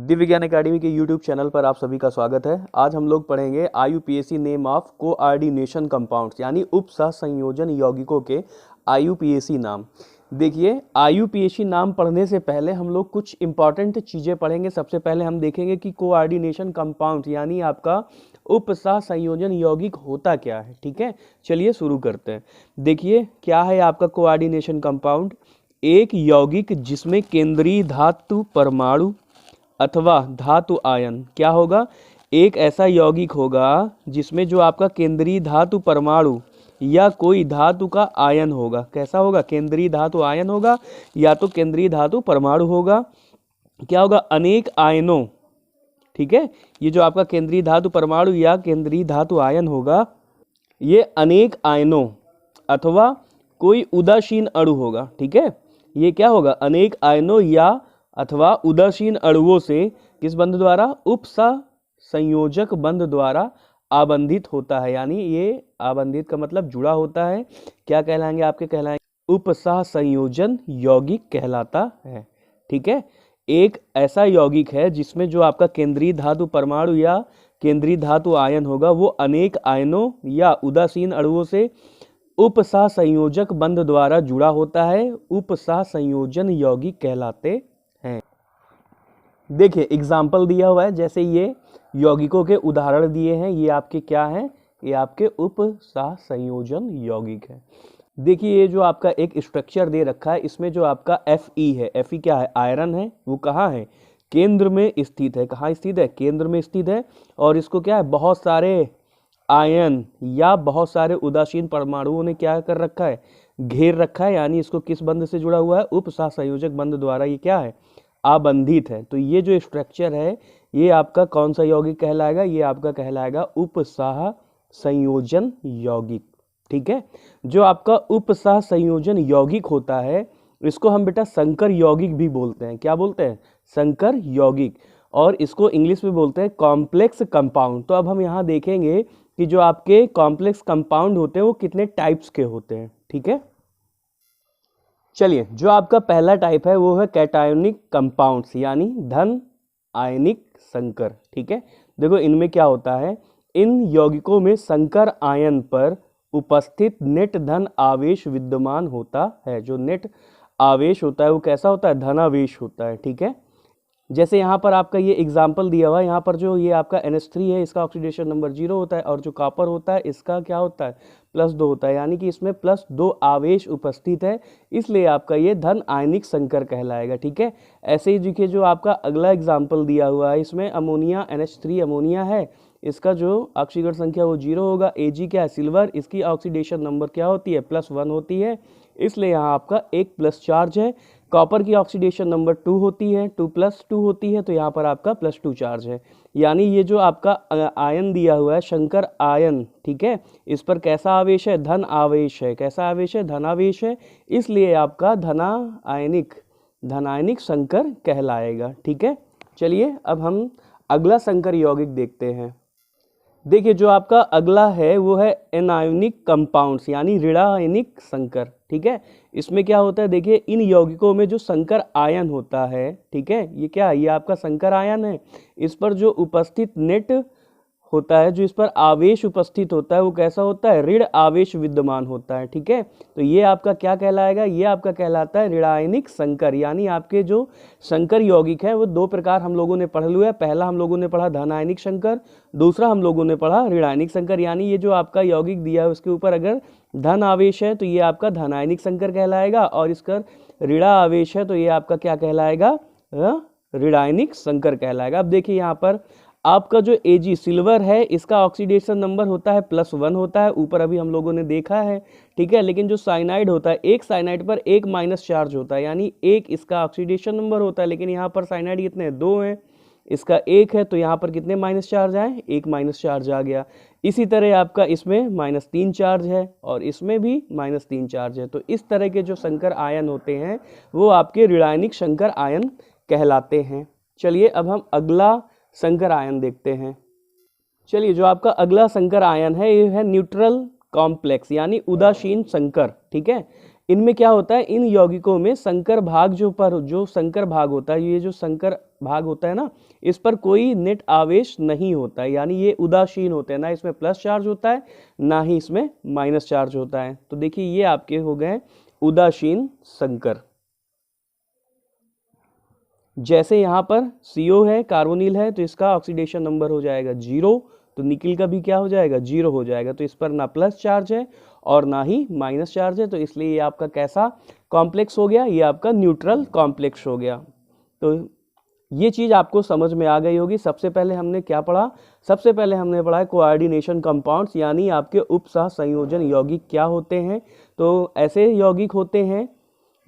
Divya academy के YouTube channel पर आप सभी का स्वागत है। आज हम लोग पढ़ेंगे IUPAC name of coordination compounds यानी उप सह संयोजन यौगिकों के IUPAC नाम। देखिए, IUPAC नाम पढ़ने से पहले हम लोग कुछ इंपॉर्टेंट चीज़ें पढ़ेंगे। सबसे पहले हम देखेंगे कि कोऑर्डिनेशन कंपाउंड्स यानी आपका उप सह संयोजन यौगिक होता क्या है। ठीक है, चलिए शुरू करते हैं। देखिए, क्या है आपका कोऑर्डिनेशन कंपाउंड? एक यौगिक जिसमें केंद्रीय धातु परमाणु अथवा धातु आयन क्या होगा? एक ऐसा यौगिक होगा जिसमें जो आपका केंद्रीय धातु परमाणु या कोई धातु का आयन होगा। कैसा होगा? केंद्रीय धातु आयन होगा या तो केंद्रीय धातु परमाणु होगा। क्या होगा? अनेक आयनों। ठीक है, ये जो आपका केंद्रीय धातु परमाणु या केंद्रीय धातु आयन होगा, ये अनेक आयनों अथवा कोई उदासीन अणु होगा। ठीक है, ये क्या होगा? अनेक आयनों या अथवा उदासीन अणुओं से किस बंध द्वारा? उपसह संयोजक बंध द्वारा आबंधित होता है। यानी ये आबंधित का मतलब जुड़ा होता है। क्या कहलाएंगे? आपके कहलाएंगे उपसह संयोजन यौगिक कहलाता है। ठीक है, एक ऐसा यौगिक है जिसमें जो आपका केंद्रीय धातु परमाणु या केंद्रीय धातु आयन होगा वो अनेक आयनों या उदासीन अणुओं से उपसह संयोजक बंध द्वारा जुड़ा होता है। उपसह संयोजन यौगिक कहलाते हैं। देखिए, एग्जाम्पल दिया हुआ है, जैसे ये यौगिकों के उदाहरण दिए हैं। ये आपके क्या हैं? ये आपके उपसह संयोजन यौगिक है। देखिए, ये जो आपका एक स्ट्रक्चर दे रखा है, इसमें जो आपका Fe है, Fe क्या है? आयरन है। वो कहाँ है? केंद्र में स्थित है। कहाँ स्थित है? केंद्र में स्थित है। और इसको क्या है? बहुत सारे आयन या बहुत सारे उदासीन परमाणुओं ने क्या कर रखा है? घेर रखा है। यानी इसको किस बंध से जुड़ा हुआ है? उपसह संयोजक बंध द्वारा ये क्या है? आबंधित है। तो ये जो स्ट्रक्चर है ये आपका कौन सा यौगिक कहलाएगा? ये आपका कहलाएगा उपसह संयोजन यौगिक। ठीक है, जो आपका उपसह संयोजन यौगिक होता है इसको हम बेटा संकर यौगिक भी बोलते हैं। क्या बोलते हैं? संकर यौगिक। और इसको इंग्लिश में बोलते हैं कॉम्प्लेक्स कंपाउंड। तो अब हम यहाँ देखेंगे कि जो आपके कॉम्प्लेक्स कंपाउंड होते हैं वो कितने टाइप्स के होते हैं। ठीक है, चलिए, जो आपका पहला टाइप है वो है कैटायोनिक कंपाउंड्स यानी धन आयनिक संकर। ठीक है, देखो इनमें क्या होता है? इन यौगिकों में संकर आयन पर उपस्थित नेट धन आवेश विद्यमान होता है। जो नेट आवेश होता है वो कैसा होता है? धनावेश होता है। ठीक है, जैसे यहाँ पर आपका ये एग्जाम्पल दिया हुआ है, यहाँ पर जो ये आपका NH3 है इसका ऑक्सीडेशन नंबर 0 होता है और जो कॉपर होता है इसका क्या होता है? +2 होता है। यानी कि इसमें +2 आवेश उपस्थित है, इसलिए आपका ये धन आयनिक संकर कहलाएगा। ठीक है, ऐसे ही देखिए जो आपका अगला एग्जाम्पल दिया हुआ है, इसमें अमोनिया NH3 अमोनिया है, इसका जो ऑक्सीकरण संख्या वो 0 होगा। Ag क्या है? सिल्वर, इसकी ऑक्सीडेशन नंबर क्या होती है? +1 होती है, इसलिए यहाँ आपका एक प्लस चार्ज है। कॉपर की ऑक्सीडेशन नंबर 2 होती है, 2+2 होती है, तो यहाँ पर आपका +2 चार्ज है। यानी ये जो आपका आयन दिया हुआ है शंकर आयन, ठीक है, इस पर कैसा आवेश है? धन आवेश है। कैसा आवेश है? धनावेश है, इसलिए आपका धनायनिक संकर कहलाएगा। ठीक है, चलिए अब हम अगला संकर यौगिक देखते हैं। देखिए, जो आपका अगला है वो है एनायोनिक कंपाउंड्स यानी ऋणायनिक संकर। ठीक है, इसमें क्या होता है? देखिए, इन यौगिकों में जो संकर आयन होता है, ठीक है, ये क्या है? ये आपका संकर आयन है। इस पर जो उपस्थित नेट होता है, जो इस पर आवेश उपस्थित होता है वो कैसा होता है? ऋण आवेश विद्यमान होता है। ठीक है, तो ये आपका क्या कहलाएगा? ये आपका कहलाता है ऋणायनिक संकर। यानी आपके जो संकर यौगिक है वो दो प्रकार हम लोगों ने पढ़ लिया है। पहला हम लोगों ने पढ़ा धनायनिक संकर, दूसरा हम लोगों ने पढ़ा ऋणायनिक संकर। यानी ये जो आपका यौगिक दिया है उसके ऊपर अगर धन आवेश है तो ये आपका धनायनिक संकर कहलाएगा, और इसका ऋणा आवेश है तो ये आपका क्या कहलाएगा? ऋणायनिक संकर कहलाएगा। अब देखिए, यहाँ पर आपका जो Ag सिल्वर है इसका ऑक्सीडेशन नंबर होता है +1 होता है, ऊपर अभी हम लोगों ने देखा है। ठीक है, लेकिन जो साइनाइड होता है, एक साइनाइड पर एक माइनस चार्ज होता है, यानी एक इसका ऑक्सीडेशन नंबर होता है, लेकिन यहाँ पर साइनाइड कितने? 2 हैं, इसका 1 है, तो यहाँ पर कितने माइनस चार्ज आए? 1 माइनस चार्ज आ गया। इसी तरह आपका इसमें -3 चार्ज है और इसमें भी -3 चार्ज है। तो इस तरह के जो संकर आयन होते हैं वो आपके ऋणायनिक संकर आयन कहलाते हैं। चलिए अब हम अगला संकर आयन देखते हैं। चलिए, जो आपका अगला संकर आयन है ये है न्यूट्रल कॉम्प्लेक्स यानी उदासीन संकर। ठीक है, इनमें क्या होता है? इन यौगिकों में संकर भाग जो संकर भाग होता है, ये जो संकर भाग होता है ना, इस पर कोई नेट आवेश नहीं होता है, यानी ये उदासीन होते हैं, ना इसमें प्लस चार्ज होता है ना ही इसमें माइनस चार्ज होता है। तो देखिए ये आपके हो गए उदासीन संकर। जैसे यहाँ पर CO है, कार्बोनिल है, तो इसका ऑक्सीडेशन नंबर हो जाएगा 0, तो निकिल का भी क्या हो जाएगा 0 हो जाएगा। तो इस पर ना प्लस चार्ज है और ना ही माइनस चार्ज है, तो इसलिए ये आपका कैसा कॉम्प्लेक्स हो गया, ये आपका न्यूट्रल कॉम्प्लेक्स हो गया। तो ये चीज़ आपको समझ में आ गई होगी। सबसे पहले हमने क्या पढ़ा, सबसे पहले हमने पढ़ा है कोऑर्डिनेशन कंपाउंड्स, यानी आपके उपसह संयोजन यौगिक क्या होते हैं। तो ऐसे यौगिक होते हैं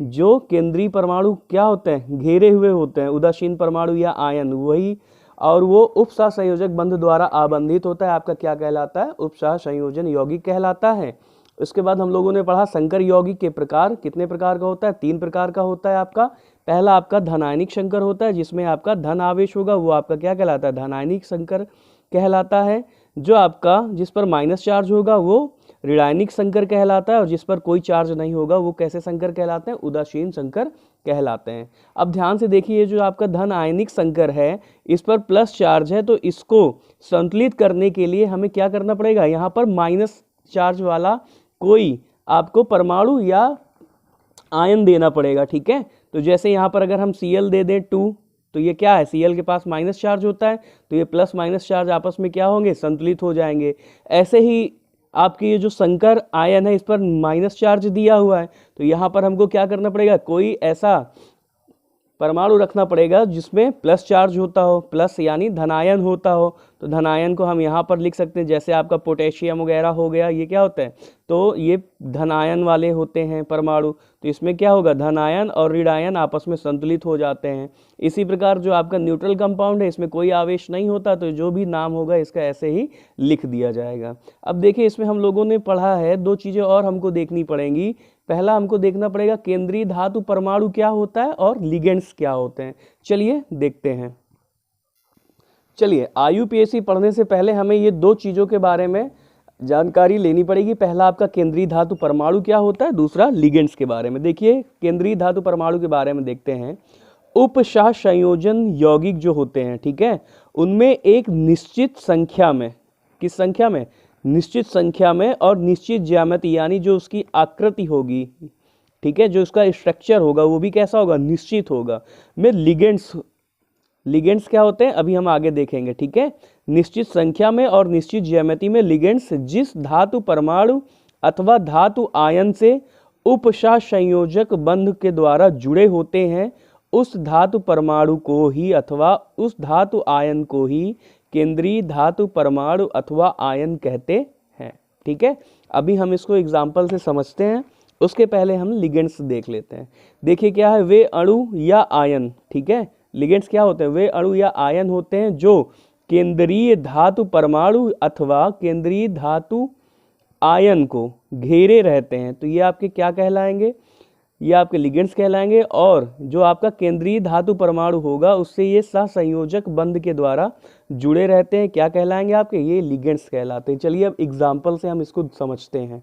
जो केंद्रीय परमाणु क्या होते हैं, घेरे हुए होते हैं, उदासीन परमाणु या आयन वही, और वो उपसह संयोजक बंध द्वारा आबंधित होता है, आपका क्या कहलाता है, उपसह संयोजन यौगिक कहलाता है। उसके बाद हम लोगों ने पढ़ा संकर यौगिक के प्रकार, कितने प्रकार का होता है, 3 प्रकार का होता है आपका। पहला आपका धनायनिक संकर होता है, जिसमें आपका धन आवेश होगा, वो आपका क्या कहलाता है, धनायनिक संकर कहलाता है। जो आपका जिस पर माइनस चार्ज होगा वो ऋणायनिक संकर कहलाता है, और जिस पर कोई चार्ज नहीं होगा वो कैसे संकर कहलाते हैं, उदासीन संकर कहलाते हैं। अब ध्यान से देखिए, जो आपका धन आयनिक संकर है, इस पर प्लस चार्ज है, तो इसको संतुलित करने के लिए हमें क्या करना पड़ेगा, यहाँ पर माइनस चार्ज वाला कोई आपको परमाणु या आयन देना पड़ेगा, ठीक है। तो जैसे यहाँ पर अगर हम Cl दे दें 2, तो ये क्या है, Cl के पास माइनस चार्ज होता है, तो ये प्लस माइनस चार्ज आपस में क्या होंगे, संतुलित हो जाएंगे। ऐसे ही आपके ये जो संकर आयन है, इस पर माइनस चार्ज दिया हुआ है, तो यहाँ पर हमको क्या करना पड़ेगा, कोई ऐसा परमाणु रखना पड़ेगा जिसमें प्लस चार्ज होता हो, प्लस यानी धनायन होता हो। तो धनायन को हम यहाँ पर लिख सकते हैं, जैसे आपका पोटेशियम वगैरह हो गया, ये क्या होता है, तो ये धनायन वाले होते हैं परमाणु, तो इसमें क्या होगा, धनायन और ऋणायन आपस में संतुलित हो जाते हैं। इसी प्रकार जो आपका न्यूट्रल कंपाउंड है, इसमें कोई आवेश नहीं होता, तो जो भी नाम होगा इसका ऐसे ही लिख दिया जाएगा। अब देखिए इसमें हम लोगों ने पढ़ा है 2 चीज़ें और हमको देखनी पड़ेंगी। पहला हमको देखना पड़ेगा केंद्रीय धातु परमाणु क्या होता है और लिगेंड्स क्या होते हैं। चलिए देखते हैं। चलिए IUPAC पढ़ने से पहले हमें ये 2 चीज़ों के बारे में जानकारी लेनी पड़ेगी। पहला आपका केंद्रीय धातु परमाणु क्या होता है, दूसरा लिगेंड्स के बारे में। देखिए केंद्रीय धातु परमाणु के बारे में देखते हैं। उपसह संयोजन यौगिक जो होते हैं, ठीक है, उनमें एक निश्चित संख्या में, किस संख्या में, निश्चित संख्या में और निश्चित ज्यामिति, यानी जो उसकी आकृति होगी, ठीक है, जो उसका स्ट्रक्चर होगा वो भी कैसा होगा, निश्चित होगा, में लिगेंड्स, लिगेंड्स क्या होते हैं अभी हम आगे देखेंगे, ठीक है। निश्चित संख्या में और निश्चित ज्यामिति में लिगेंड्स जिस धातु परमाणु अथवा धातु आयन से उपसह संयोजक बंध के द्वारा जुड़े होते हैं, उस धातु परमाणु को ही अथवा उस धातु आयन को ही केंद्रीय धातु परमाणु अथवा आयन कहते हैं, ठीक है। अभी हम इसको एग्जाम्पल से समझते हैं, उसके पहले हम लिगेंड्स देख लेते हैं। देखिए क्या है, वे अणु या आयन, ठीक है, लिगेंड्स क्या होते हैं, वे अणु या आयन होते हैं जो केंद्रीय धातु परमाणु अथवा केंद्रीय धातु आयन को घेरे रहते हैं, तो ये आपके क्या कहलाएंगे, ये आपके लिगेंड्स कहलाएंगे। और जो आपका केंद्रीय धातु परमाणु होगा उससे ये सहसंयोजक बंध के द्वारा जुड़े रहते हैं, क्या कहलाएंगे आपके, ये लिगेंड्स कहलाते हैं। चलिए अब एग्जाम्पल से हम इसको समझते हैं।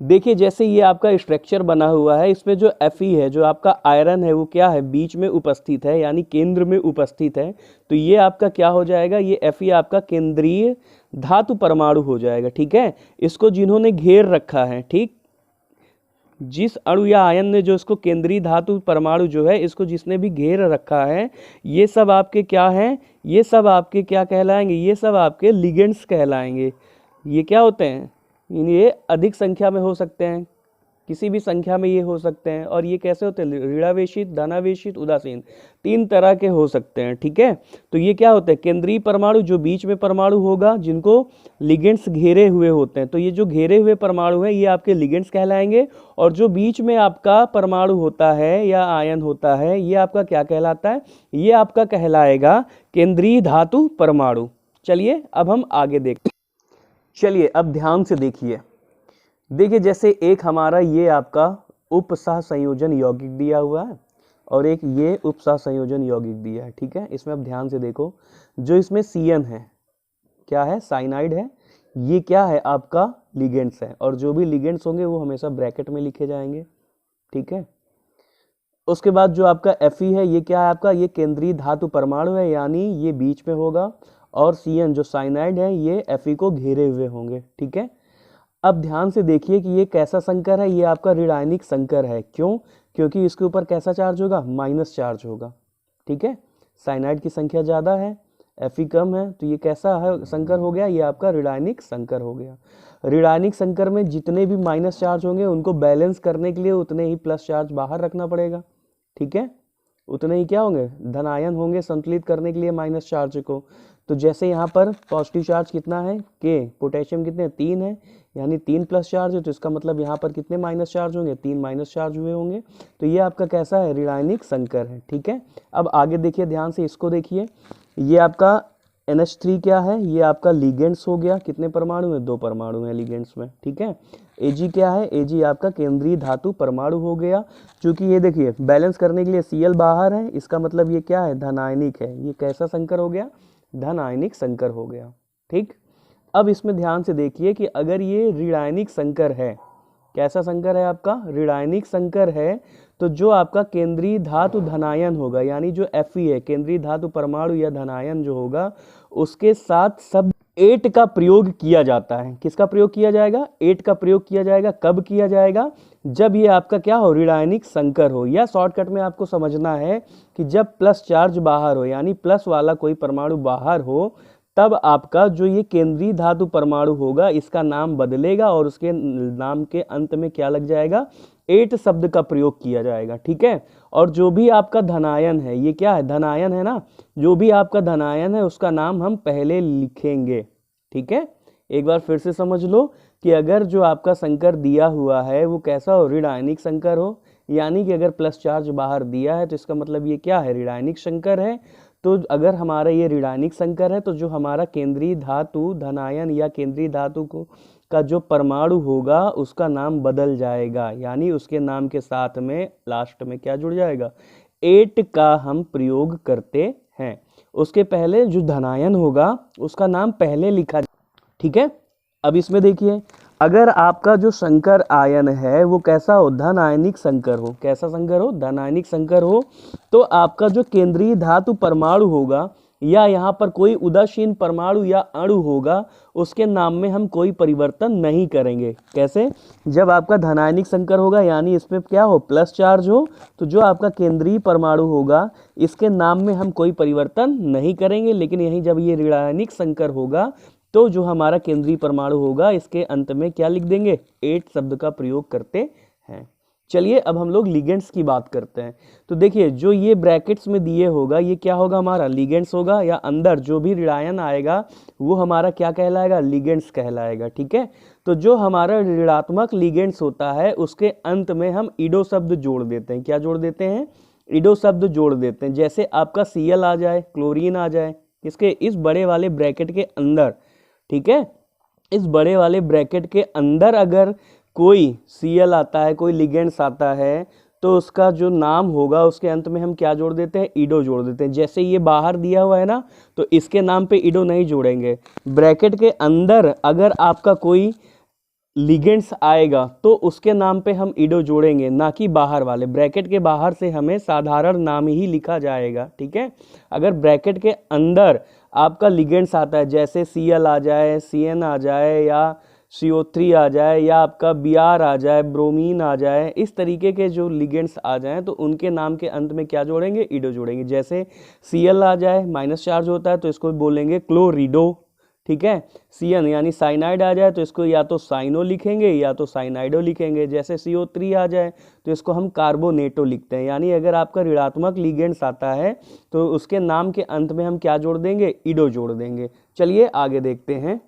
देखिए जैसे ये आपका स्ट्रक्चर बना हुआ है, इसमें जो Fe है, जो आपका आयरन है, वो क्या है, बीच में उपस्थित है, यानी केंद्र में उपस्थित है, तो ये आपका क्या हो जाएगा, ये Fe आपका केंद्रीय धातु परमाणु हो जाएगा, ठीक है। इसको जिन्होंने घेर रखा है, ठीक, जिस अणु या आयन ने जो इसको केंद्रीय धातु परमाणु जो है इसको जिसने भी घेर रखा है, ये सब आपके क्या हैं, ये सब आपके क्या कहलाएंगे, ये सब आपके लिगेंड्स कहलाएंगे। ये क्या होते हैं, ये अधिक संख्या में हो सकते हैं, किसी भी संख्या में ये हो सकते हैं, और ये कैसे होते हैं, ऋणावेशित, धनावेशित, उदासीन, 3 तरह के हो सकते हैं, ठीक है। तो ये क्या होते हैं, केंद्रीय परमाणु, जो बीच में परमाणु होगा जिनको लिगेंड्स घेरे हुए होते हैं, तो ये जो घेरे हुए परमाणु हैं ये आपके लिगेंड्स कहलाएंगे। और जो बीच में आपका परमाणु होता है या आयन होता है, ये आपका क्या कहलाता है, ये आपका कहलाएगा केंद्रीय धातु परमाणु। चलिए अब हम आगे देखते हैं। चलिए अब ध्यान से देखिए। देखिए जैसे एक हमारा ये आपका उपसह संयोजन यौगिक दिया हुआ है और एक ये उपसह संयोजन यौगिक दिया है, ठीक है। इसमें अब ध्यान से देखो, जो इसमें CN है, क्या है, साइनाइड है, ये क्या है आपका लिगेंड्स है, और जो भी लिगेंड्स होंगे वो हमेशा ब्रैकेट में लिखे जाएंगे, ठीक है। उसके बाद जो आपका Fe है ये क्या है आपका, ये केंद्रीय धातु परमाणु है, यानी ये बीच में होगा, और Cn जो साइनाइड है ये Fe को घेरे हुए होंगे। ठीक है, अब ध्यान से देखिए कि ये कैसा संकर है, ये आपका ऋणायनिक संकर है। क्यों? क्योंकि इसके ऊपर कैसा चार्ज होगा, माइनस चार्ज होगा। ठीक है, साइनाइड की संख्या ज़्यादा है, Fe कम है, तो ये कैसा है संकर हो गया, ये आपका ऋणायनिक संकर हो गया। ऋणायनिक संकर में जितने भी माइनस चार्ज होंगे उनको बैलेंस करने के लिए उतने ही प्लस चार्ज बाहर रखना पड़ेगा। ठीक है, उतने ही क्या होंगे, धनायन होंगे संतुलित करने के लिए माइनस चार्ज को। तो जैसे यहाँ पर पॉजिटिव चार्ज कितना है के, पोटेशियम कितने 3 है, यानी 3 प्लस चार्ज है, तो इसका मतलब यहाँ पर कितने माइनस चार्ज होंगे, 3 माइनस चार्ज हुए होंगे। तो ये आपका कैसा है, ऋणायनिक संकर है। ठीक है, अब आगे देखिए ध्यान से, इसको देखिए, ये आपका NH3 क्या है, ये आपका लिगेंड्स हो गया, कितने परमाणु है, 2 परमाणु हैं लिगेंड्स में। ठीक है, Ag क्या है, Ag आपका केंद्रीय धातु परमाणु हो गया। क्योंकि ये देखिए बैलेंस करने के लिए Cl बाहर है, इसका मतलब ये क्या है, धनायनिक है। ये कैसा संकर हो गया, धनायनिक संकर हो गया। ठीक, अब इसमें ध्यान से देखिए कि अगर ये ऋणायनिक संकर है, कैसा संकर है आपका, ऋणायनिक संकर है, तो जो आपका केंद्रीय धातु धनायन होगा, यानी जो Fe है केंद्रीय धातु परमाणु या धनायन जो होगा, उसके साथ शब्द 8 का प्रयोग किया जाता है। किसका प्रयोग किया जाएगा, 8 का प्रयोग किया जाएगा। कब किया जाएगा, जब ये आपका क्या हो, ऋणायनिक संकर हो। या शॉर्टकट में आपको समझना है कि जब प्लस चार्ज बाहर हो, यानी प्लस वाला कोई परमाणु बाहर हो, तब आपका जो ये केंद्रीय धातु परमाणु होगा इसका नाम बदलेगा और उसके नाम के अंत में क्या लग जाएगा, 8 शब्द का प्रयोग किया जाएगा। ठीक है, और जो भी आपका धनायन है, ये क्या है, धनायन है ना, जो भी आपका धनायन है उसका नाम हम पहले लिखेंगे। ठीक है, एक बार फिर से समझ लो कि अगर जो आपका संकर दिया हुआ है वो कैसा हो, ऋणायनिक संकर हो, यानी कि अगर प्लस चार्ज बाहर दिया है तो इसका मतलब ये क्या है, ऋणायनिक संकर है। तो अगर हमारा ये ऋणायनिक संकर है तो जो हमारा केंद्रीय धातु धनायन या केंद्रीय धातु को का जो परमाणु होगा उसका नाम बदल जाएगा, यानी उसके नाम के साथ में लास्ट में क्या जुड़ जाएगा, 8 का हम प्रयोग करते हैं। उसके पहले जो धनायन होगा उसका नाम पहले लिखा। ठीक है, अब इसमें देखिए, अगर आपका जो संकर आयन है वो कैसा हो, धनायनिक संकर हो, कैसा संकर हो, धनायनिक संकर हो, तो आपका जो केंद्रीय धातु परमाणु होगा या यहाँ पर कोई उदासीन परमाणु या अणु होगा, उसके नाम में हम कोई परिवर्तन नहीं करेंगे। कैसे, जब आपका धनायनिक संकर होगा, यानी इसमें क्या हो, प्लस चार्ज हो, तो जो आपका केंद्रीय परमाणु होगा इसके नाम में हम कोई परिवर्तन नहीं करेंगे। लेकिन यहीं जब ये ऋणायनिक संकर होगा तो जो हमारा केंद्रीय परमाणु होगा इसके अंत में क्या लिख देंगे, 8 शब्द का प्रयोग करते हैं। चलिए अब हम लोग लिगेंड्स की बात करते हैं। तो देखिए जो ये ब्रैकेट्स में दिए होगा ये क्या होगा, हमारा लिगेंड्स होगा, या अंदर जो भी ऋणायन आएगा वो हमारा क्या कहलाएगा, लिगेंड्स कहलाएगा। ठीक है, तो जो हमारा ऋणात्मक लिगेंड्स होता है उसके अंत में हम इडो शब्द जोड़ देते हैं। क्या जोड़ देते हैं, इडो शब्द जोड़ देते हैं। जैसे आपका Cl आ जाए, क्लोरीन आ जाए, इसके इस बड़े वाले ब्रैकेट के अंदर। ठीक है, इस बड़े वाले ब्रैकेट के अंदर अगर कोई Cl आता है, कोई लिगेंड्स आता है, तो उसका जो नाम होगा उसके अंत में हम क्या जोड़ देते हैं, इडो जोड़ देते हैं। जैसे ये बाहर दिया हुआ है ना, तो इसके नाम पे इडो नहीं जोड़ेंगे। ब्रैकेट के अंदर अगर आपका कोई लिगेंड्स आएगा तो उसके नाम पे हम इडो जोड़ेंगे, ना कि बाहर वाले। ब्रैकेट के बाहर से हमें साधारण नाम ही लिखा जाएगा। ठीक है, अगर ब्रैकेट के अंदर आपका लिगेंड्स आता है, जैसे Cl आ जाए, Cn आ जाए, या CO3 आ जाए, या आपका Br आ जाए, ब्रोमीन आ जाए, इस तरीके के जो लिगेंड्स आ जाएं तो उनके नाम के अंत में क्या जोड़ेंगे, इडो जोड़ेंगे। जैसे Cl आ जाए, माइनस चार्ज होता है तो इसको बोलेंगे क्लोरिडो। ठीक है, Cn यानी साइनाइड आ जाए तो इसको या तो साइनो लिखेंगे या तो साइनाइडो लिखेंगे। जैसे CO3 आ जाए तो इसको हम कार्बोनेटो लिखते हैं। यानी अगर आपका ऋणात्मक लिगेंड्स आता है तो उसके नाम के अंत में हम क्या जोड़ देंगे, इडो जोड़ देंगे। चलिए आगे देखते हैं।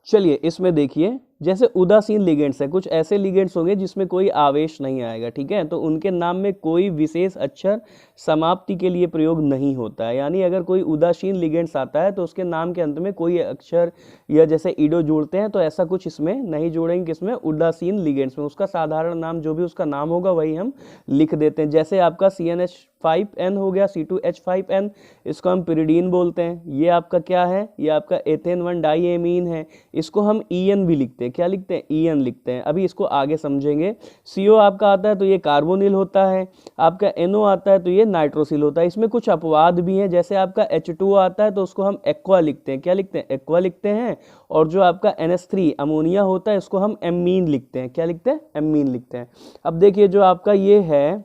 चलिए इसमें देखिए, जैसे उदासीन लिगेंड्स है, कुछ ऐसे लिगेंड्स होंगे जिसमें कोई आवेश नहीं आएगा। ठीक है, तो उनके नाम में कोई विशेष अक्षर समाप्ति के लिए प्रयोग नहीं होता है। यानी अगर कोई उदासीन लिगेंड्स आता है तो उसके नाम के अंत में कोई अक्षर या जैसे इडो जोड़ते हैं, तो ऐसा कुछ इसमें नहीं जोड़ेंगे। किसमें, उदासीन लिगेंड्स में। उसका साधारण नाम जो भी उसका नाम होगा वही हम लिख देते हैं। जैसे आपका CnH5n हो गया, C2H5n, इसको हम पिरिडीन बोलते हैं। ये आपका क्या है, ये आपका एथेन 1 डाईएमीन है, इसको हम EN भी लिखते हैं। हैं, क्या लिखते हैं, ईएन लिखते हैं। अभी इसको आगे समझेंगे। CO आपका आता है तो ये कार्बोनिल होता है, आपका NO आता है तो ये नाइट्रोसिल होता है। इसमें कुछ अपवाद भी हैं, जैसे आपका H2O आता है तो उसको हम एक्वा लिखते हैं, क्या लिखते हैं, एक्वा लिखते हैं। और जो आपका NH3 अमोनिया होता है इसको हम एमीन लिखते हैं, क्या लिखते हैं, एमीन लिखते हैं। अब देखिए जो आपका ये है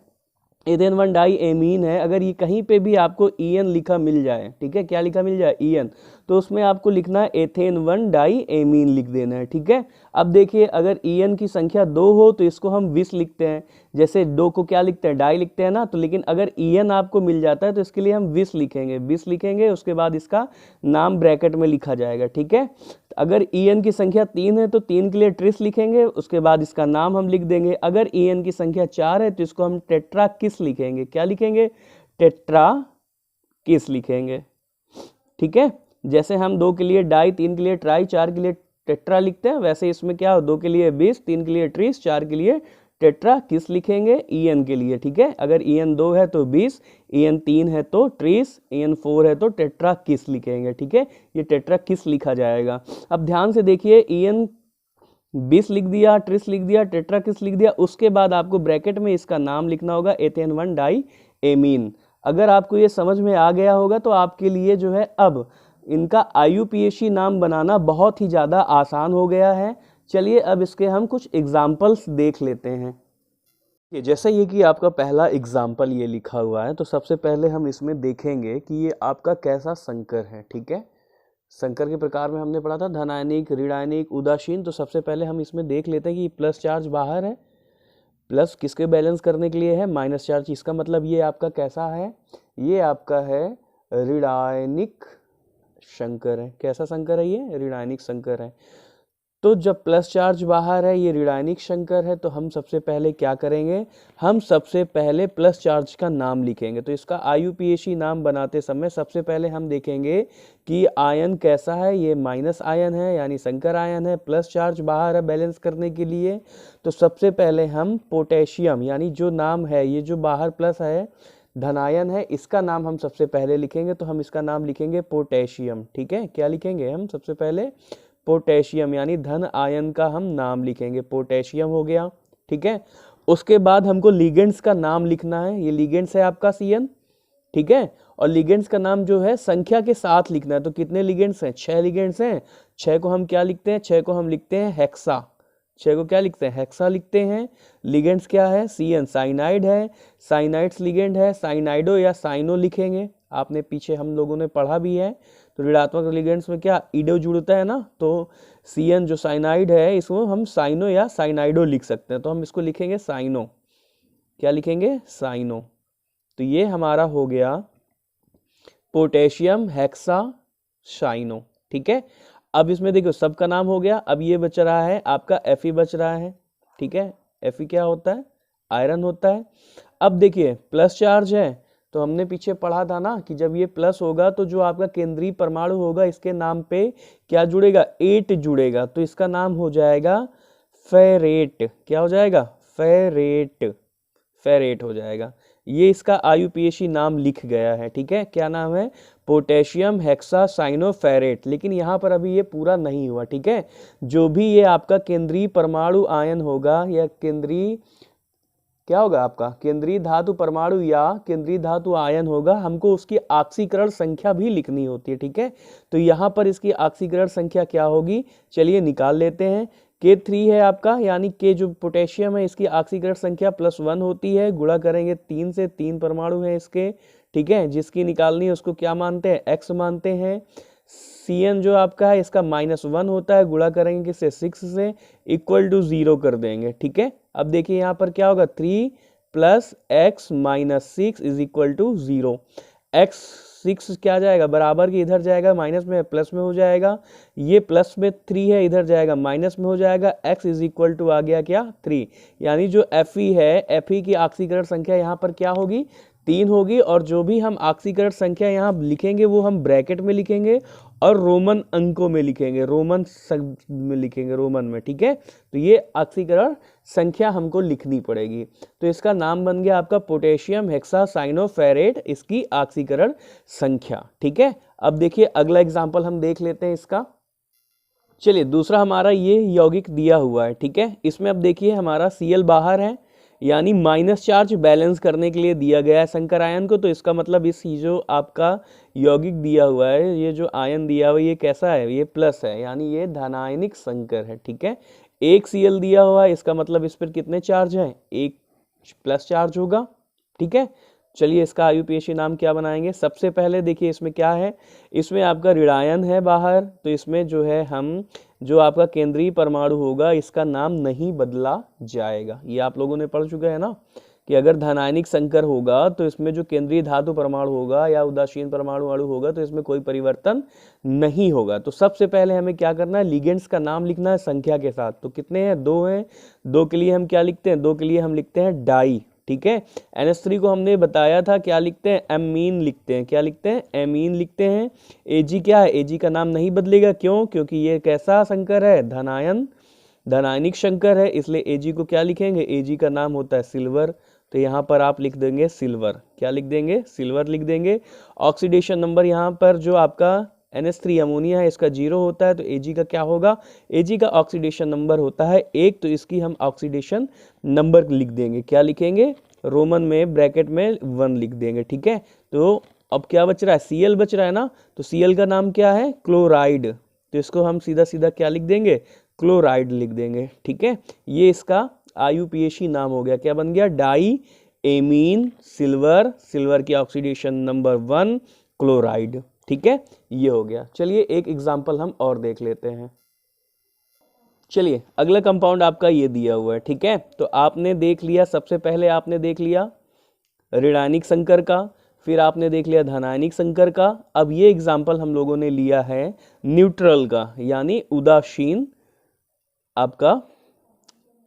एथेन 1 डाई एमीन है, अगर ये कहीं पे भी आपको EN लिखा मिल जाए, ठीक है, क्या लिखा मिल जाए, EN, तो उसमें आपको लिखना है एथेन 1 डाई एमीन लिख देना है, ठीक है। अब देखिए अगर EN की संख्या 2 हो तो इसको हम 20 लिखते हैं, जैसे 2 को क्या लिखते हैं, डाई लिखते हैं ना, तो लेकिन अगर EN आपको मिल जाता है तो इसके लिए हम 20 लिखेंगे, 20 लिखेंगे, उसके बाद इसका नाम ब्रैकेट में लिखा जाएगा, ठीक है। अगर EN की संख्या 3 है तो 3 के लिए ट्रिस लिखेंगे, उसके बाद इसका नाम हम लिख देंगे। अगर EN की संख्या 4 है तो इसको हम टेट्रा किस लिखेंगे, क्या लिखेंगे, टेट्रा किस लिखेंगे, ठीक है। जैसे हम 2 के लिए डाई, 3 के लिए ट्राई, 4 के लिए टेट्रा लिखते हैं, वैसे इसमें क्या हो, 2 के लिए 20, 3 के लिए ट्रिस, 4 के लिए टेट्रा किस लिखेंगे, EN के लिए, ठीक है। अगर EN 2 है तो 20, EN 3 है तो ट्रिस, EN 4 है तो टेट्रा किस लिखेंगे, ठीक है। ये टेट्रा किस लिखा जाएगा। अब ध्यान से देखिए, EN 20 लिख दिया, ट्रिस लिख दिया, टेट्रा किस लिख दिया, उसके बाद आपको ब्रैकेट में इसका नाम लिखना होगा एथेन 1 डाई एमीन। अगर आपको ये समझ में आ गया होगा तो आपके लिए जो है अब इनका IUPAC नाम बनाना बहुत ही ज़्यादा आसान हो गया है। चलिए अब इसके हम कुछ एग्जाम्पल्स देख लेते हैं। जैसे ये कि आपका पहला एग्जाम्पल ये लिखा हुआ है, तो सबसे पहले हम इसमें देखेंगे कि ये आपका कैसा संकर है, ठीक है। संकर के प्रकार में हमने पढ़ा था धनायनिक, ऋणायनिक, उदासीन। तो सबसे पहले हम इसमें देख लेते हैं कि प्लस चार्ज बाहर है, प्लस किसके बैलेंस करने के लिए है, माइनस चार्ज। इसका मतलब ये आपका कैसा है, ये आपका है ऋणायनिक संकर है। कैसा संकर है ये, ऋणायनिक संकर है। तो जब प्लस चार्ज बाहर है, ये ऋणायनिक संकर है, तो हम सबसे पहले क्या करेंगे, हम सबसे पहले प्लस चार्ज का नाम लिखेंगे। तो इसका IUPAC नाम बनाते समय सबसे पहले हम देखेंगे कि आयन कैसा है, ये माइनस आयन है यानी संकर आयन है, प्लस चार्ज बाहर है बैलेंस करने के लिए। तो सबसे पहले हम पोटेशियम यानी जो नाम है, ये जो बाहर प्लस है धनायन है, इसका नाम हम सबसे पहले लिखेंगे। तो हम इसका नाम लिखेंगे पोटेशियम, ठीक है। क्या लिखेंगे हम सबसे पहले, पोटेशियम यानी धन आयन का हम नाम लिखेंगे, पोटेशियम हो गया, ठीक है। उसके बाद हमको लिगेंड्स का नाम लिखना है। ये लिगेंड्स है आपका CN, ठीक है। और लिगेंड्स का नाम जो है संख्या के साथ लिखना है। तो कितने लिगेंड्स हैं, 6 लिगेंड्स हैं। 6 को हम क्या लिखते हैं, 6 को हम लिखते हैं हेक्सा, 6 को क्या लिखते हैं, हेक्सा लिखते हैं। लिगेंड्स क्या है, CN साइनाइड है, साइनाइड्स लिगेंड है, साइनाइडो या साइनो लिखेंगे। आपने पीछे हम लोगों ने पढ़ा भी है। तो ऋणात्मक लिगेंड्स में क्या ईडो जुड़ता है ना, तो CN जो साइनाइड है इसको हम साइनो या साइनाइडो लिख सकते हैं। तो हम इसको लिखेंगे साइनो, क्या लिखेंगे, साइनो। तो ये हमारा हो गया पोटेशियम हेक्सा साइनो, ठीक है। अब इसमें देखो सबका नाम हो गया। अब ये बच रहा है आपका Fe बच रहा है, ठीक है। Fe क्या होता है, आयरन होता है। अब देखिए प्लस चार्ज है, तो हमने पीछे पढ़ा था ना कि जब ये प्लस होगा तो जो आपका केंद्रीय परमाणु होगा इसके नाम पे क्या जुड़ेगा, 8 जुड़ेगा। तो इसका नाम हो जाएगा फेरेट, क्या हो जाएगा, फेरेट, फेरेट हो जाएगा। ये इसका IUPAC नाम लिख गया है, ठीक है। क्या नाम है, पोटेशियम हेक्सा साइनो फेरेट। लेकिन यहाँ पर अभी ये पूरा नहीं हुआ, ठीक है। जो भी ये आपका केंद्रीय परमाणु आयन होगा या केंद्रीय क्या होगा आपका केंद्रीय धातु परमाणु या केंद्रीय धातु आयन होगा, हमको उसकी ऑक्सीकरण संख्या भी लिखनी होती है, ठीक है। तो यहाँ पर इसकी ऑक्सीकरण संख्या क्या होगी, चलिए निकाल लेते हैं। K3 है आपका, यानी K जो पोटेशियम है इसकी ऑक्सीकरण संख्या +1 होती है, गुणा करेंगे 3 से, 3 परमाणु हैं इसके, ठीक है। जिसकी निकालनी है उसको क्या मानते हैं, X मानते हैं। CN जो आपका है इसका -1 होता है, गुणा करेंगे किससे, 6 से, इक्वल टू 0 कर देंगे, ठीक है। अब देखिए यहाँ पर क्या होगा, 3 + x - 6 = 0। x 6 क्या जाएगा, बराबर के इधर जाएगा, माइनस में प्लस में हो जाएगा। ये प्लस में 3 है, इधर जाएगा माइनस में हो जाएगा। x = आ गया क्या, 3। यानी जो Fe है, Fe की ऑक्सीकरण संख्या यहाँ पर क्या होगी, 3 होगी। और जो भी हम ऑक्सीकरण संख्या यहाँ लिखेंगे वो हम ब्रैकेट में लिखेंगे और रोमन अंकों में लिखेंगे, रोमन में लिखेंगे, रोमन में, ठीक है। तो ये ऑक्सीकरण संख्या हमको लिखनी पड़ेगी। तो इसका नाम बन गया आपका पोटेशियम हेक्सा साइनो फेरेट, इसकी ऑक्सीकरण संख्या, ठीक है। अब देखिए अगला एग्जाम्पल हम देख लेते हैं इसका। चलिए दूसरा हमारा ये यौगिक दिया हुआ है, ठीक है। इसमें अब देखिए हमारा Cl बाहर है, यानी माइनस चार्ज बैलेंस करने के लिए दिया गया है संकर आयन को। तो इसका मतलब इस जो आपका यौगिक दिया हुआ है, ये जो आयन दिया हुआ है ये कैसा है, ये प्लस है, यानी ये धनायनिक संकर है, ठीक है। एक Cl दिया हुआ है, इसका मतलब इस पर कितने चार्ज हैं, एक प्लस चार्ज होगा, ठीक है। चलिए इसका IUPAC नाम क्या बनाएंगे। सबसे पहले देखिए इसमें क्या है, इसमें आपका ऋणायन है बाहर, तो इसमें जो है हम जो आपका केंद्रीय परमाणु होगा इसका नाम नहीं बदला जाएगा। ये आप लोगों ने पढ़ चुके हैं ना कि अगर धनायनिक संकर होगा तो इसमें जो केंद्रीय धातु परमाणु होगा या उदासीन परमाणु अणु होगा तो इसमें कोई परिवर्तन नहीं होगा। तो सबसे पहले हमें क्या करना है, लिगेंड्स का नाम लिखना है संख्या के साथ। तो कितने हैं, 2 हैं। 2 के लिए हम क्या लिखते हैं, 2 के लिए हम लिखते हैं डाई, ठीक है। NH3 को हमने बताया था क्या लिखते हैं, एमीन लिखते हैं। क्या लिखते हैं, एमीन लिखते हैं। Ag क्या है, Ag का नाम नहीं बदलेगा, क्यों, क्योंकि ये कैसा संकर है, धनायनिक संकर है, इसलिए Ag को क्या लिखेंगे, Ag का नाम होता है सिल्वर। तो यहाँ पर आप लिख देंगे सिल्वर, क्या लिख देंगे, सिल्वर लिख देंगे। ऑक्सीडेशन नंबर यहाँ पर जो आपका NH3 अमोनिया है इसका 0 होता है, तो Ag का क्या होगा, Ag का ऑक्सीडेशन नंबर होता है 1, तो इसकी हम ऑक्सीडेशन नंबर लिख देंगे। क्या लिखेंगे, रोमन में ब्रैकेट में 1 लिख देंगे, ठीक है। तो अब क्या बच रहा है, Cl बच रहा है ना, तो Cl का नाम क्या है, क्लोराइड, तो इसको हम सीधा सीधा क्या लिख देंगे, क्लोराइड लिख देंगे, ठीक है। ये इसका IUPAC नाम हो गया, क्या बन गया, डाई एमीन सिल्वर, सिल्वर की ऑक्सीडेशन नंबर 1 क्लोराइड, ठीक है। ये हो गया। चलिए एक एग्जांपल हम और देख लेते हैं। चलिए अगला कंपाउंड आपका ये दिया हुआ है, ठीक है। तो आपने देख लिया, सबसे पहले आपने देख लिया ऋणायनिक संकर का, फिर आपने देख लिया धनायनिक संकर का। अब ये एग्जाम्पल हम लोगों ने लिया है न्यूट्रल का, यानी उदासीन आपका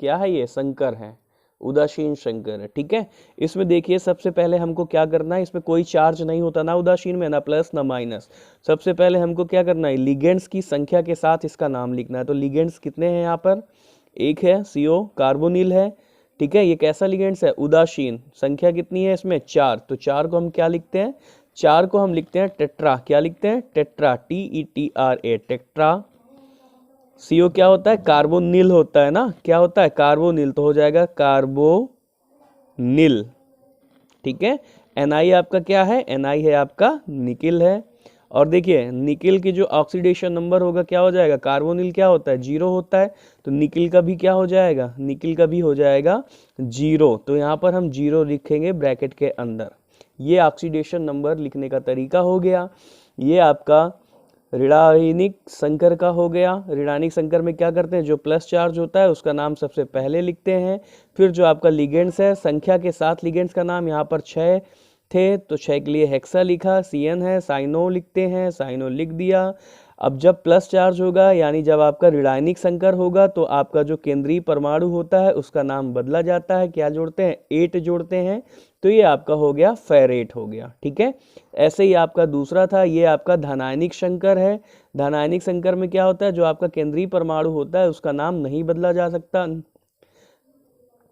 क्या है, ये संकर है, उदासीन संकर है, ठीक है। इसमें देखिए सबसे पहले हमको क्या करना है, इसमें कोई चार्ज नहीं होता ना उदासीन में, ना प्लस ना माइनस। सबसे पहले हमको क्या करना है, लिगेंड्स की संख्या के साथ इसका नाम लिखना है। तो लिगेंड्स कितने हैं यहाँ पर, एक है CO कार्बोनिल है, ठीक है। ये कैसा लिगेंड्स है, उदासीन, संख्या कितनी है इसमें 4, तो 4 को हम क्या लिखते हैं, 4 को हम लिखते हैं टेट्रा। क्या लिखते हैं, टेट्रा, TETRA, टेट्रा। CO क्या होता है, कार्बोनिल होता है ना, क्या होता है, कार्बोनिल, तो हो जाएगा कार्बोनिल, ठीक है। Na आपका क्या है, Na है आपका निकिल है। और देखिए निकिल की जो ऑक्सीडेशन नंबर होगा क्या हो जाएगा, कार्बोनिल क्या होता है 0 होता है, तो निकिल का भी क्या हो जाएगा, निकिल का भी हो जाएगा 0। तो यहाँ पर हम 0 लिखेंगे ब्रैकेट के अंदर। ये ऑक्सीडेशन नंबर लिखने का तरीका हो गया। ये आपका ऋणायनिक संकर का हो गया। ऋणायनिक संकर में क्या करते हैं, जो प्लस चार्ज होता है उसका नाम सबसे पहले लिखते हैं, फिर जो आपका लिगेंड्स है संख्या के साथ लिगेंड्स का नाम, यहाँ पर 6 थे तो 6 के लिए हेक्सा लिखा, CN है, साइनो लिखते हैं, साइनो लिख दिया। अब जब प्लस चार्ज होगा यानी जब आपका ऋणायनिक संकर होगा तो आपका जो केंद्रीय परमाणु होता है उसका नाम बदला जाता है, क्या जोड़ते हैं, 8 जोड़ते हैं, तो ये आपका हो गया फेरेट हो गया, ठीक है। ऐसे ही आपका दूसरा था, ये आपका धनायनिक संकर है। धनायनिक संकर में क्या होता है, जो आपका केंद्रीय परमाणु होता है उसका नाम नहीं बदला जा सकता,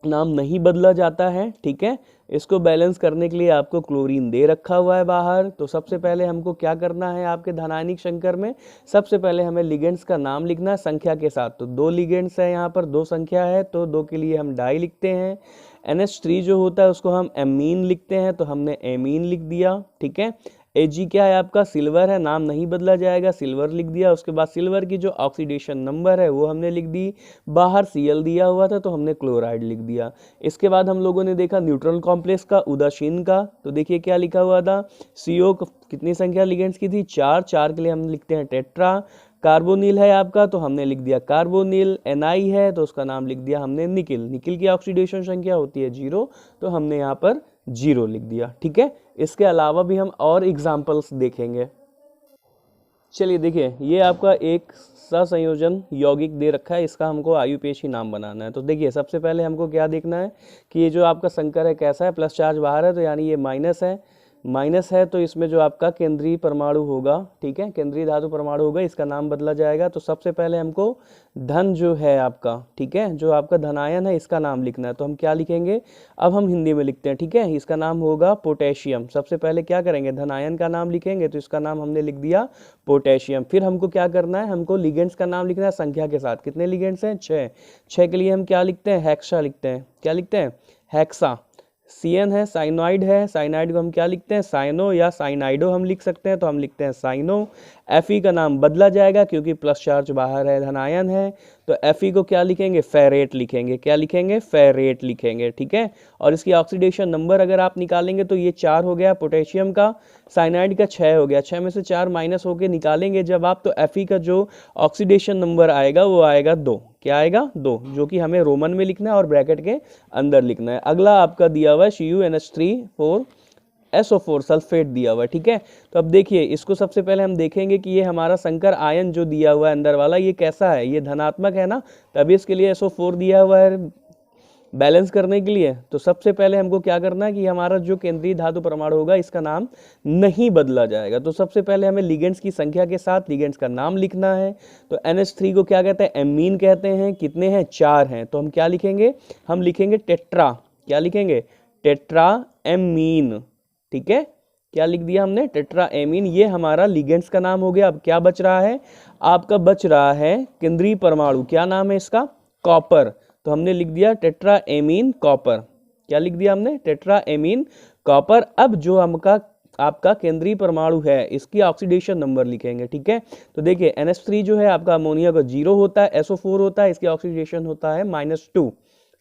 नाम नहीं बदला जाता है, ठीक है। इसको बैलेंस करने के लिए आपको क्लोरीन दे रखा हुआ है बाहर। तो सबसे पहले हमको क्या करना है, आपके धनायनिक संकर में सबसे पहले हमें लिगेंड्स का नाम लिखना है संख्या के साथ। तो 2 लिगेंड्स है, यहाँ पर 2 संख्या है, तो 2 के लिए हम डाई लिखते हैं। NH3 जो होता है उसको हम एमीन लिखते हैं, तो हमने एमीन लिख दिया, ठीक है। Ag क्या है आपका, सिल्वर है, नाम नहीं बदला जाएगा, सिल्वर लिख दिया। उसके बाद सिल्वर की जो ऑक्सीडेशन नंबर है वो हमने लिख दी, बाहर Cl दिया हुआ था तो हमने क्लोराइड लिख दिया। इसके बाद हम लोगों ने देखा न्यूट्रल कॉम्प्लेक्स का, उदासीन का, तो देखिए क्या लिखा हुआ था, CO कितनी संख्या लिगेंड्स की थी, 4, 4 के लिए हम लिखते हैं टेट्रा। कार्बोनिल है आपका तो हमने लिख दिया कार्बोनिल। Na है तो उसका नाम लिख दिया हमने निकिल, निकिल की ऑक्सीडेशन संख्या होती है 0, तो हमने यहाँ पर 0 लिख दिया, ठीक है। इसके अलावा भी हम और एग्जाम्पल्स देखेंगे। चलिए देखिए ये आपका एक सहसंयोजन यौगिक दे रखा है, इसका हमको IUPAC नाम बनाना है। तो देखिए सबसे पहले हमको क्या देखना है कि ये जो आपका संकर है कैसा है, प्लस चार्ज बाहर है तो यानी ये माइनस है, माइनस है तो इसमें जो आपका केंद्रीय परमाणु होगा, ठीक है, केंद्रीय धातु परमाणु होगा, इसका नाम बदला जाएगा। तो सबसे पहले हमको धन जो है आपका, ठीक है, जो आपका धनायन है इसका नाम लिखना है। तो हम क्या लिखेंगे, अब हम हिंदी में लिखते हैं, ठीक है, इसका नाम होगा पोटेशियम। सबसे पहले क्या करेंगे, धनायन का नाम लिखेंगे, तो इसका नाम हमने लिख दिया पोटेशियम। फिर हमको क्या करना है, हमको लिगेंड्स का नाम लिखना है संख्या के साथ। कितने लिगेंड्स हैं, 6। 6 के लिए हम क्या लिखते हैं, हेक्सा लिखते हैं। क्या लिखते हैं, हेक्सा। CN है, साइनाइड है, साइनाइड को हम क्या लिखते हैं, साइनो या साइनाइडो हम लिख सकते हैं, तो हम लिखते हैं साइनो। Fe का नाम बदला जाएगा क्योंकि प्लस चार्ज बाहर है, धनायन है, तो Fe को क्या लिखेंगे, फेरेट लिखेंगे। क्या लिखेंगे, फेरेट लिखेंगे, ठीक है। और इसकी ऑक्सीडेशन नंबर अगर आप निकालेंगे तो ये 4 हो गया पोटेशियम का, साइनाइड का 6 हो गया। 6 में से 4 माइनस होके निकालेंगे जब आप, तो Fe का जो ऑक्सीडेशन नंबर आएगा वो आएगा 2। क्या आएगा, 2, जो कि हमें रोमन में लिखना है और ब्रैकेट के अंदर लिखना है। अगला आपका दिया हुआ है CuNH3 4SO4 सल्फेट दिया हुआ है, ठीक है। तो अब देखिए इसको सबसे पहले हम देखेंगे कि ये हमारा संकर आयन जो दिया हुआ है अंदर वाला, ये कैसा है, ये धनात्मक है ना, तभी इसके लिए SO4 दिया हुआ है बैलेंस करने के लिए। तो सबसे पहले हमको क्या करना है कि हमारा जो केंद्रीय धातु परमाणु होगा इसका नाम नहीं बदला जाएगा। तो सबसे पहले हमें लिगेंड्स की संख्या के साथ लिगेंड्स का नाम लिखना है। तो NH3 को क्या कहते हैं, एमीन कहते हैं। कितने हैं, 4 हैं। तो हम क्या लिखेंगे, हम लिखेंगे टेट्रा। क्या लिखेंगे, टेट्रा एमीन, ठीक है। क्या लिख दिया हमने, टेट्रा एमीन। ये हमारा लिगेंड्स का नाम हो गया। अब क्या बच रहा है, आपका बच रहा है केंद्रीय परमाणु। क्या नाम है इसका, कॉपर। तो हमने लिख दिया टेट्रा एमीन कॉपर। क्या लिख दिया हमने, टेट्रा एमीन कॉपर। अब जो हमका आपका केंद्रीय परमाणु है इसकी ऑक्सीडेशन नंबर लिखेंगे, ठीक है। तो देखिए NH3 जो है आपका अमोनिया का 0 होता है, SO4 होता है, इसकी ऑक्सीडेशन होता है -2,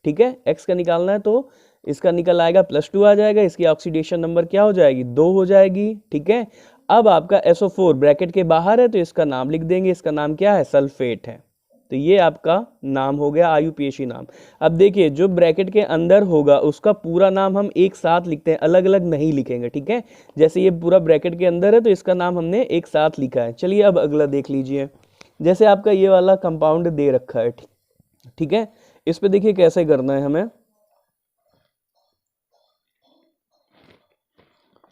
ठीक है। X का निकालना है तो इसका निकल आएगा +2 आ जाएगा, इसकी ऑक्सीडेशन नंबर क्या हो जाएगी, 2 हो जाएगी, ठीक है। अब आपका SO4 ब्रैकेट के बाहर है तो इसका नाम लिख देंगे, इसका नाम क्या है, सल्फेट है। तो ये आपका नाम हो गया IUPAC नाम। अब देखिए जो ब्रैकेट के अंदर होगा उसका पूरा नाम हम एक साथ लिखते हैं, अलग अलग नहीं लिखेंगे, ठीक है। जैसे ये पूरा ब्रैकेट के अंदर है तो इसका नाम हमने एक साथ लिखा है। चलिए अब अगला देख लीजिए। जैसे आपका ये वाला कंपाउंड दे रखा है, ठीक है, इस पे देखिए कैसे करना है हमें।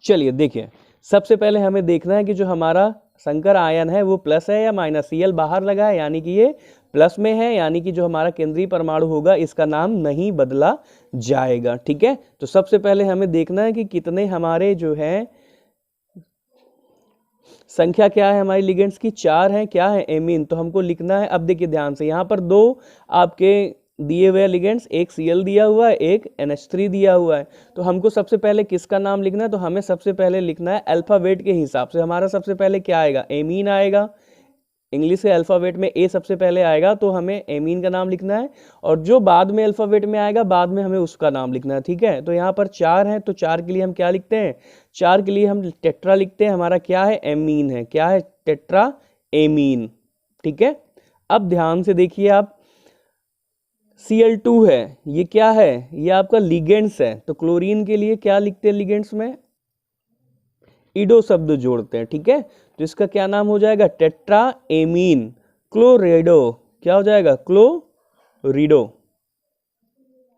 चलिए देखिए, सबसे पहले हमें देखना है कि जो हमारा संकर आयन है वो प्लस है या माइनस। Cl बाहर लगा है यानी कि ये प्लस में है, यानी कि जो हमारा केंद्रीय परमाणु होगा इसका नाम नहीं बदला जाएगा, ठीक है। तो सबसे पहले हमें देखना है कि कितने हमारे जो है संख्या क्या है हमारी लिगेंड्स की, 4 है। क्या है, एमीन। तो हमको लिखना है, अब देखिए ध्यान से, यहाँ पर 2 आपके दिए हुए लिगेंड्स, एक Cl दिया हुआ है, एक NH3 दिया हुआ है। तो हमको सबसे पहले किसका नाम लिखना है, तो हमें सबसे पहले लिखना है अल्फाबेट के हिसाब से। हमारा सबसे पहले क्या आएगा, एमीन आएगा। इंग्लिश के अल्फाबेट में ए सबसे पहले आएगा तो हमें एमीन का नाम लिखना है, और जो बाद में अल्फाबेट में आएगा बाद में हमें उसका नाम लिखना है, ठीक है। तो यहाँ पर 4 है तो 4 के लिए हम क्या लिखते हैं, 4 के लिए हम टेट्रा लिखते हैं। हमारा क्या है, एमीन है। क्या है, टेट्रा एमीन, ठीक है। अब ध्यान से देखिए आप, Cl2 है, ये क्या है, ये आपका लिगेंड्स है। तो क्लोरीन के लिए क्या लिखते हैं लिगेंड्स में, इडो शब्द जोड़ते हैं, ठीक है। तो इसका क्या नाम हो जाएगा, टेट्रा एमीन क्लोरिडो। क्या हो जाएगा, क्लोरिडो।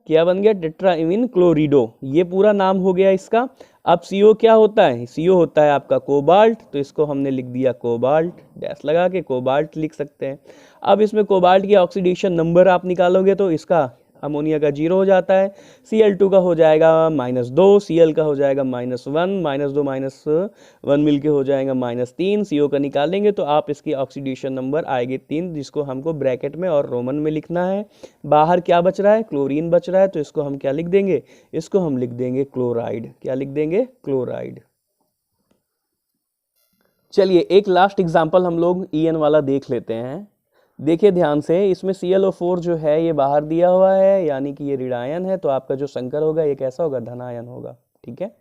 क्या बन गया, टेट्रा एमीन क्लोरिडो। ये पूरा नाम हो गया इसका। अब CO क्या होता है, CO होता है आपका कोबाल्ट। तो इसको हमने लिख दिया कोबाल्ट, डैश लगा के कोबाल्ट लिख सकते हैं। अब इसमें कोबाल्ट की ऑक्सीडेशन नंबर आप निकालोगे तो इसका अमोनिया का 0 हो जाता है, Cl2 का हो जाएगा -2, Cl का हो जाएगा -1, -2 -1 मिलके हो जाएगा -3। CO का निकालेंगे तो आप इसकी ऑक्सीडेशन नंबर आएगी 3, जिसको हमको ब्रैकेट में और रोमन में लिखना है। बाहर क्या बच रहा है, क्लोरीन बच रहा है, तो इसको हम क्या लिख देंगे, इसको हम लिख देंगे क्लोराइड। क्या लिख देंगे, क्लोराइड। चलिए एक लास्ट एग्जाम्पल हम लोग EN वाला देख लेते हैं। देखिए ध्यान से, इसमें ClO4 जो है ये बाहर दिया हुआ है, यानी कि ये ऋणायन है। तो आपका जो संकर होगा ये कैसा होगा, धनायन होगा, ठीक है।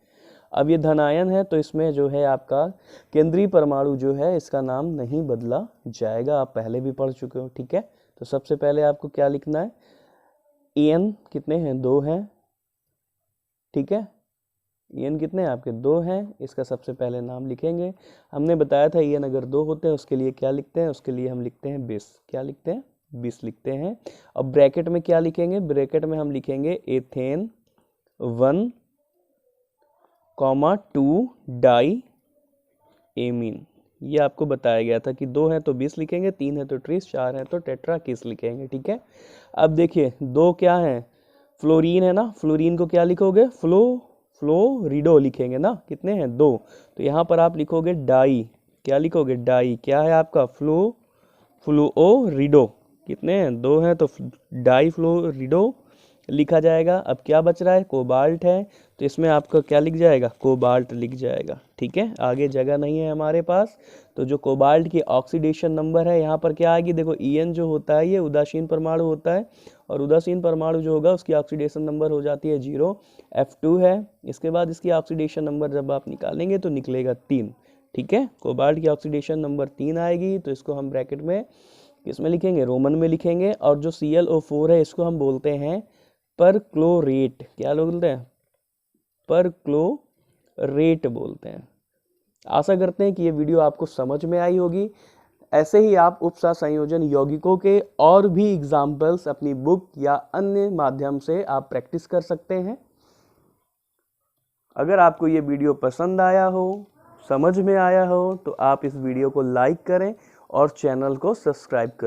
अब ये धनायन है तो इसमें जो है आपका केंद्रीय परमाणु जो है इसका नाम नहीं बदला जाएगा, आप पहले भी पढ़ चुके हो, ठीक है। तो सबसे पहले आपको क्या लिखना है, EN कितने हैं, 2 हैं, ठीक है। EN कितने हैं आपके, 2 हैं। इसका सबसे पहले नाम लिखेंगे। हमने बताया था EN अगर 2 होते हैं उसके लिए क्या लिखते हैं, उसके लिए हम लिखते हैं 20। क्या लिखते हैं, 20 लिखते हैं। अब ब्रैकेट में क्या लिखेंगे, ब्रैकेट में हम लिखेंगे एथेन 1 कॉमा 2 डाई एमीन। ये आपको बताया गया था कि 2 है तो 20 लिखेंगे, 3 है तो ट्रिस, 4 है तो टेट्रा किस लिखेंगे। ठीक है, अब देखिए 2 क्या है, फ्लोरीन है ना, फ्लोरीन को क्या लिखोगे, फ्लोरिडो लिखेंगे ना, कितने हैं 2, तो यहाँ पर आप लिखोगे डाई, क्या लिखोगे डाई, क्या है आपका फ्लूओरिडो, कितने हैं 2 हैं तो डाई फ्लोरिडो लिखा जाएगा। अब क्या बच रहा है, कोबाल्ट है, तो इसमें आपका क्या लिख जाएगा, कोबाल्ट लिख जाएगा। ठीक है, आगे जगह नहीं है हमारे पास, तो जो कोबाल्ट की ऑक्सीडेशन नंबर है यहाँ पर क्या आएगी, देखो En जो होता है ये उदासीन परमाणु होता है, और उदासीन परमाणु जो होगा उसकी ऑक्सीडेशन नंबर हो जाती है 0, F2 है। इसके बाद इसकी ऑक्सीडेशन नंबर जब आप निकालेंगे तो निकलेगा 3। ठीक है, कोबाल्ट की ऑक्सीडेशन नंबर 3 आएगी, तो इसको हम ब्रैकेट में किसमें लिखेंगे, रोमन में लिखेंगे। और जो ClO4 है इसको हम बोलते हैं परक्लोरेट, क्या लोग बोलते हैं, परक्लोरेट बोलते हैं। आशा करते हैं कि ये वीडियो आपको समझ में आई होगी। ऐसे ही आप उपसह संयोजन यौगिकों के और भी एग्जाम्पल्स अपनी बुक या अन्य माध्यम से आप प्रैक्टिस कर सकते हैं। अगर आपको ये वीडियो पसंद आया हो, समझ में आया हो, तो आप इस वीडियो को लाइक करें और चैनल को सब्सक्राइब करें।